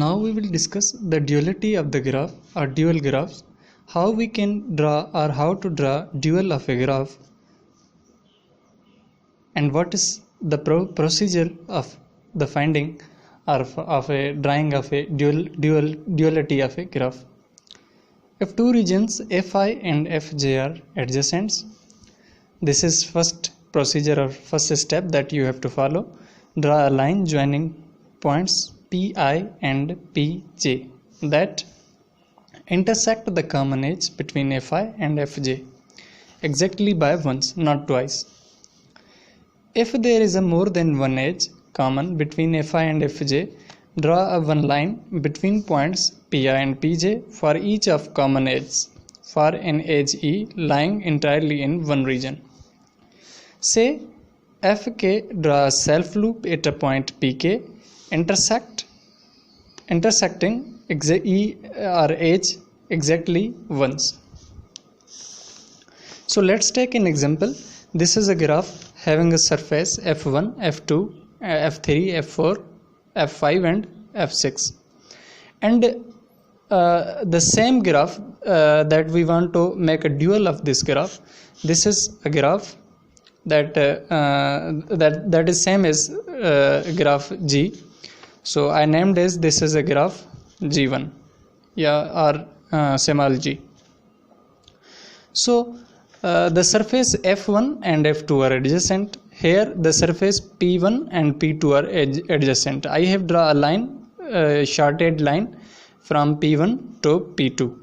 Now we will discuss the duality of the graph or dual graphs, how we can draw or how to draw dual of a graph, and what is the procedure of the finding or of a drawing of a duality of a graph. If two regions Fi and Fj are adjacent, this is first procedure or first step that you have to follow. Draw a line joining points Pi and Pj that intersect the common edge between Fi and Fj exactly by once, not twice. If there is a more than one edge common between Fi and Fj, draw a one line between points Pi and Pj for each of common edges for an edge E lying entirely in one region. Say Fk draw a self loop at a point Pk intersecting E or edge exactly once. So let's take an example. This is a graph having a surface F1, F2, F3, F4, F5 and F6, and the same graph that we want to make a dual of this graph. This is a graph that is same as graph G. So I named as this is a graph G1, or small g. So the surface F1 and F2 are adjacent. Here the surface P1 and P2 are adjacent. I have drawn a line, shorted line from P1 to P2.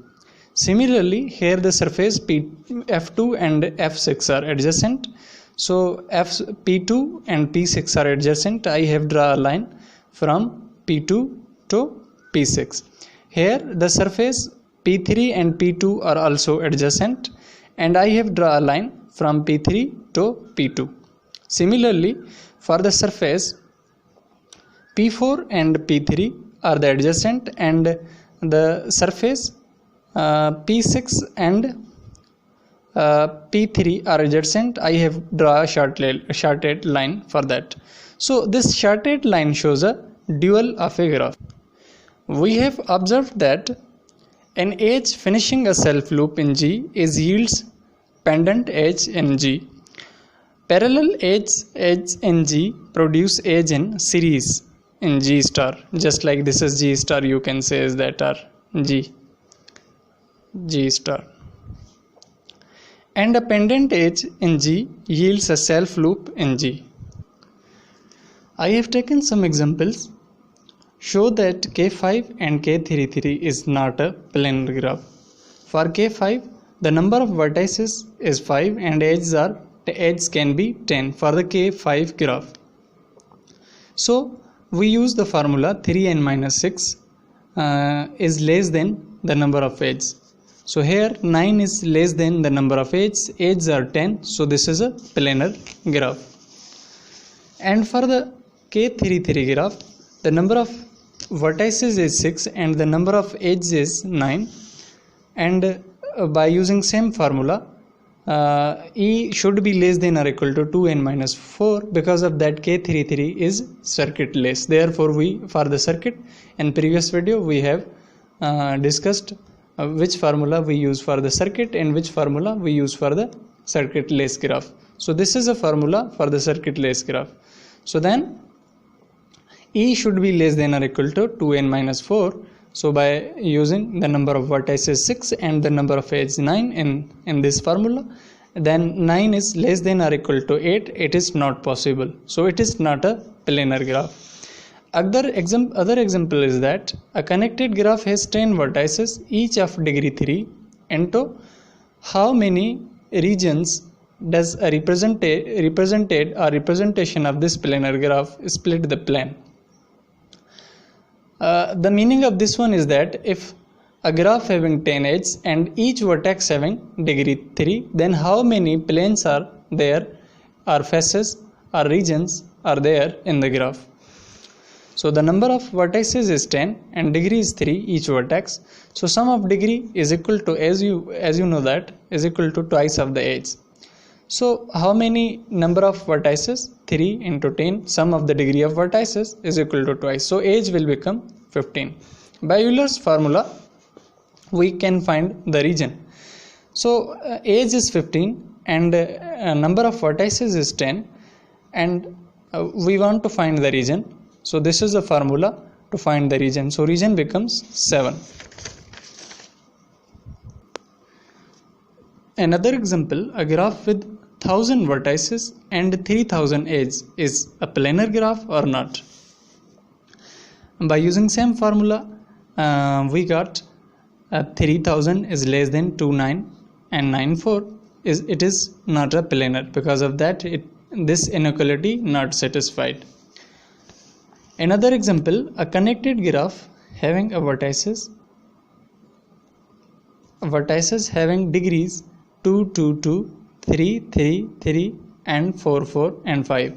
Similarly, here the surface F2 and F6 are adjacent. So P2 and P6 are adjacent. I have drawn a line from P2 to P6. Here the surface P3 and P2 are also adjacent, and I have drawn a line from P3 to P2. Similarly, for the surface P4 and P3 are the adjacent, and the surface P6 and P3 are adjacent. I have drawn a shorted line for that. So this shorted line shows a dual of a graph. We have observed that an edge finishing a self loop in G yields pendant edge in G. Parallel edge in G produce edge in series in G star. Just like this is G star, you can say is that are G star. And a pendant edge in G yields a self loop in G. I have taken some examples. Show that K5 and K33 is not a planar graph. For K5, the number of vertices is 5 and edges can be 10 for the K5 graph. So we use the formula 3n minus 6 is less than the number of edges. So here 9 is less than the number of edges are 10, so this is a planar graph. And for the K33 graph, the number of vertices is 6 and the number of edges is 9, and by using same formula E should be less than or equal to 2n minus 4. Because of that, K33 is circuitless. Therefore for the circuit, in previous video we have discussed which formula we use for the circuit and which formula we use for the circuitless graph. So this is a formula for the circuitless graph. So then E should be less than or equal to 2n minus 4. So by using the number of vertices 6 and the number of edges 9 in this formula, then 9 is less than or equal to 8. It is not possible. So it is not a planar graph. Other example is that a connected graph has 10 vertices, each of degree 3, into how many regions does a representation of this planar graph split the plane? The meaning of this one is that if a graph having 10 edges and each vertex having degree 3, then how many planes are there, or faces or regions are there in the graph? So the number of vertices is 10 and degree is 3 each vertex. So sum of degree is equal to, as you know, that is equal to twice of the edge. So how many number of vertices? 3 into 10, sum of the degree of vertices is equal to twice. So edge will become 15. By Euler's formula, we can find the region. So age is 15 and number of vertices is 10, and we want to find the region. So this is the formula to find the region. So region becomes 7. Another example, a graph with 1000 vertices and 3000 edges is a planar graph or not? By using same formula, we got 3000 is less than 29 and 94 it is not a planar. Because of that, this inequality not satisfied. Another example, a connected graph having a vertices having degrees 2, 2, 2, 3, 3, 3 and 4, 4 and 5.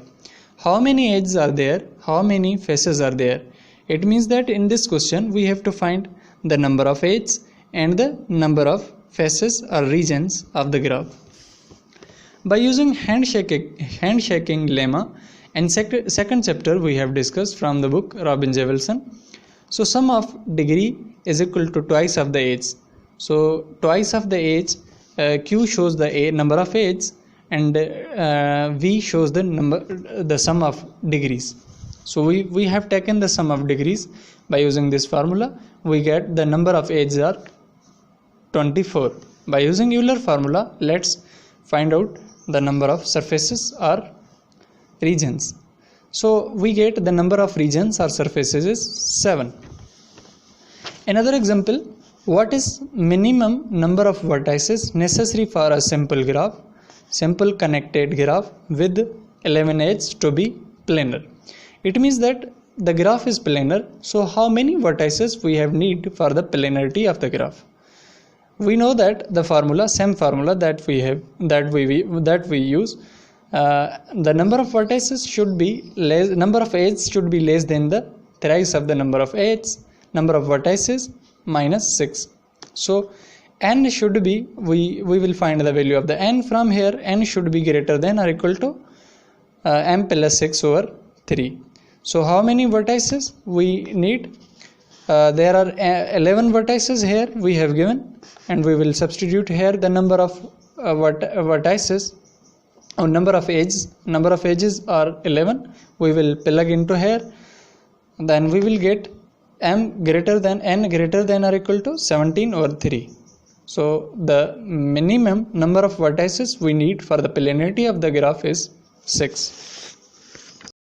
How many edges are there? How many faces are there? It means that in this question we have to find the number of edges and the number of faces or regions of the graph. By using handshaking lemma, in second chapter we have discussed from the book Robin Javelson. So sum of degree is equal to twice of the edge. So twice of the edge, Q shows the number of edges and V shows the sum of degrees. So we have taken the sum of degrees. By using this formula, we get the number of edges are 24. By using Euler formula, let's find out the number of surfaces or regions. So we get the number of regions or surfaces is 7. Another example, what is minimum number of vertices necessary for a simple connected graph with 11 edges to be planar? It means that the graph is planar, so how many vertices we have need for the planarity of the graph? We know that the formula, same formula that we use, the number of vertices should be less, number of edges should be less than the thrice of the number of edges, number of vertices minus 6. So n should be, we will find the value of the n from here. N should be greater than or equal to m plus 6 over 3. So how many vertices we need? There are 11 vertices here we have given, and we will substitute here the number of vertices or number of edges. Number of edges are 11. We will plug into here, then we will get m greater than n greater than or equal to 17 over 3. So the minimum number of vertices we need for the planarity of the graph is 6.